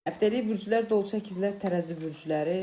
Həftəlik bürclər, dolu əkizlər, tərəzi bürcləri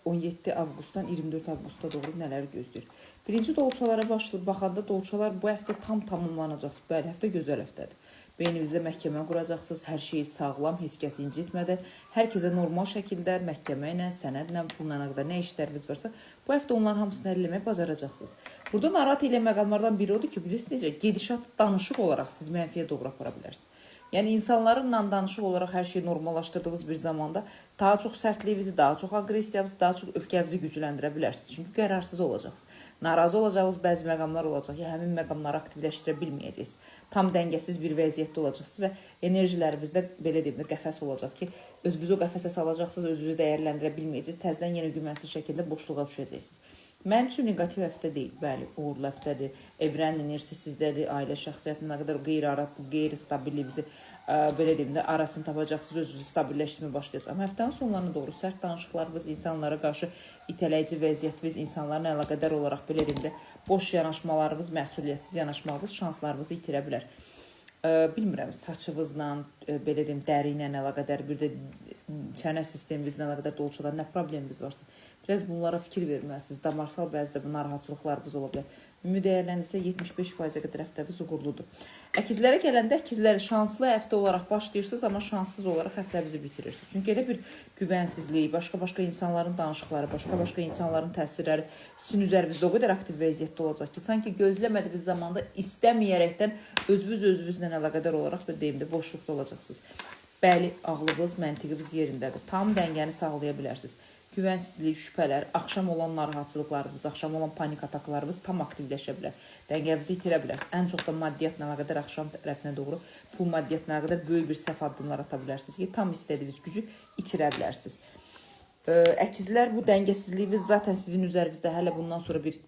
17 avqustdan 24 avqusta doğru nələr gözləyir? Birinci dolçalara baxanda dolçalar bu həftə tam tamamlanacaq. Bəli, həftə gözəl həftədir. Beyninizdə məhkəmə quracaqsınız, hər şeyi sağlam, heç kəs incitmədən, hər kəsə normal şəkildə məhkəmə ilə, sənədlə, bununla qədər nə işləriniz varsa, bu həftə onların hamısını həll etməyə bacaracaqsınız. Burada narahat ilə məqamlardan biri odur ki, bilirsiniz necə, gedişat danışıq olaraq siz mənfiyə doğru apara bilərsiniz. Yəni insanlarla danışıq olaraq hər şeyi normallaşdırdığınız bir zamanda daha çox sərtliyinizi, daha çox aqressiyavınızı, daha çox öfkənizi gücləndirə bilərsiniz. Çünki qərarsız olacaqsınız. Narazı olacağınız bəzi məqamlar olacaq ki, həmin məqamları aktivləşdirə bilməyəcəksiniz. Tam dəngəsiz bir vəziyyətdə olacaqsınız və enerjilərinizdə belə deyim də qəfəs olacaq ki, özünüzü o qəfəsə salacaqsınız, özünüzü dəyərləndirə bilməyəcəksiniz. Təzədən yenə güvənsiz şəkildə boşluğa düşəcəksiniz. Mənim üçün negativ həftə deyil, bəli, uğurlu həftədir. Evren enerjisi sizdədir, ailə şəxsiyyətinə qədər qeyri-stabiliyyinizi belə deyim də arasını tapacaqsınız, özünüzü stabilləşdirməyə başlayacaqsınız. Amma həftənin sonlarına doğru sərt danışıqlarınız, insanlara qarşı itələyici vəziyyətiniz, insanlarla əlaqədar olaraq belə deyim də boş yanaşmalarınız, məsuliyyətsiz yanaşmağınız şanslarınızı itirə bilər. Bilmirəm, saçınızla, belə deyim, dəri ilə əlaqədar, bir də çənə sisteminizlə əlaqədar dolçadan nə probleminiz varsa, biraz bunlara fikir verməlisiniz. Damarsal bəzi də narahatçılıqlarınız ola bilər. Ümumi dəyərləndirsə 75%-ə qədər həftəniz uğurludur. Əkizlərə gələndə əkizlər şanslı həftə olaraq başlayırsınız, amma şanssız olaraq həftənizi bitirirsiniz. Çünki elə bir güvənsizlik, başqa insanların danışıqları, başqa insanların təsirləri sizin üzərinizdə o qədər aktiv vəziyyətdə olacaq ki, sanki gözləmədiyiniz zamanda istəməyərəkdən özünüzlə əlaqədar olaraq bir deyim də boşluqda olacaqsınız. Bəli, ağlınız, məntiqiniz yerindədir. Tam dəngəni sağlaya bilərsiniz. Güvənsizlik, şübhələr, axşam olan narahatçılıqlarınız, axşam olan panik ataklarınız tam aktivləşə bilər. Dəngənizi itirə bilərsiniz. Ən çox da maddiyyatla əlaqədar axşam tərəfinə doğru pul maddiyyatla əlaqədar böyük bir səhv addımlar ata bilərsiniz ki, tam istədiyiniz gücü itirə bilərsiniz. Əkizlər, bu dəngəsizliyiniz zaten sizin üzərinizdə hələ bundan sonra bir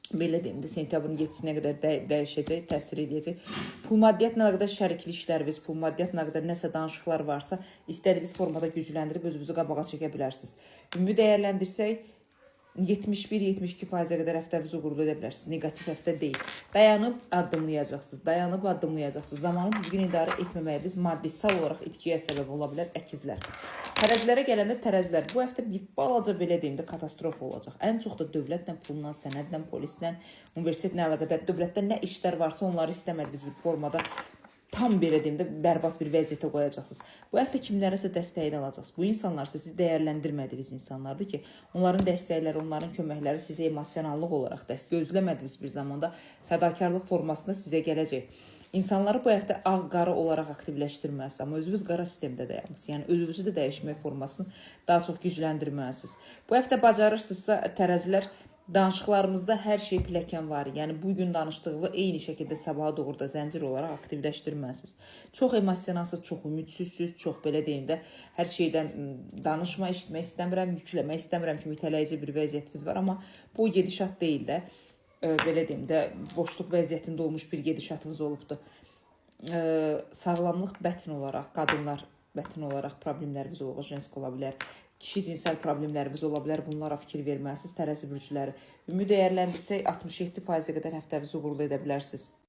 belə deyim də sentyabrın 7-sinə qədər dəyişəcək, təsir edəcək. Pul maddiyyatla əlaqədar şərikli işləriniz, pul maddiyyatla əlaqədar nəsə danışıqlar varsa, istədiyiniz formada gücləndirib özünüzü qabağa çəkə bilərsiniz. Ümumi dəyərləndirsək 71-72%-ə qədər həftənizi uğurlu edə bilərsiniz. Negativ həftə deyil. Dayanıb addımlayacaqsınız. Zamanı düzgün idarə etməməyiniz maddisal olaraq itkiyə səbəb ola bilər əkizlər. Tərəzilərə gələndə tərəzilər bu həftə bir balaca belə deyim də katastrofa olacaq. Ən çox da dövlətlə, pulla, sənədlə, polislə, universitetlə əlaqədar dövlətdə nə işlər varsa onları istəmədiyiniz bir formada tam belə deyim də bərbad bir vəziyyətə qoyacaqsınız. Bu həftə kimlərəsə dəstəyini alacaqsınız. Bu insanlar siz dəyərləndirmədiyiniz insanlardır ki, onların dəstəkləri, onların köməkləri sizə emosionallıq olaraq gözləmədiyiniz bir zamanda fədakarlıq formasında sizə gələcək. İnsanları bu həftə ağ-qara olaraq aktivləşdirməlisiniz, amma özünüz qara sistemdə dayanmışsınız. Yəni özünüzü də dəyişmək formasını daha çox gücləndirməlisiniz. Bu həftə bacarırsınızsa tərəzilər, danışıqlarımızda hər şey pilləkən var. Yəni bugün danışdığı eyni şəkildə sabaha doğru da zəncir olaraq aktivləşdirməlisiniz. Çox emosionalsız, çox ümidsizsiz, çox belə deyim də hər şeydən danışma, eşitmək istəmirəm, yükləmək istəmirəm kimi itələyici bir vəziyyətiniz var, amma bu gedişat deyil də belə deyim də boşluq vəziyyətində olmuş bir gedişatınız olubdur. Sağlamlıq bətin olaraq, qadınlar bətin olaraq problemləriniz ola, jensk ola bilər. Kişi cinsel problemləriniz ola bilər. Bunlara fikir verməlisiniz. Tərəzi bürcləri. Ümumi dəyərləndirsək 67%-ə qədər həftənizi uğurlu edə bilərsiniz.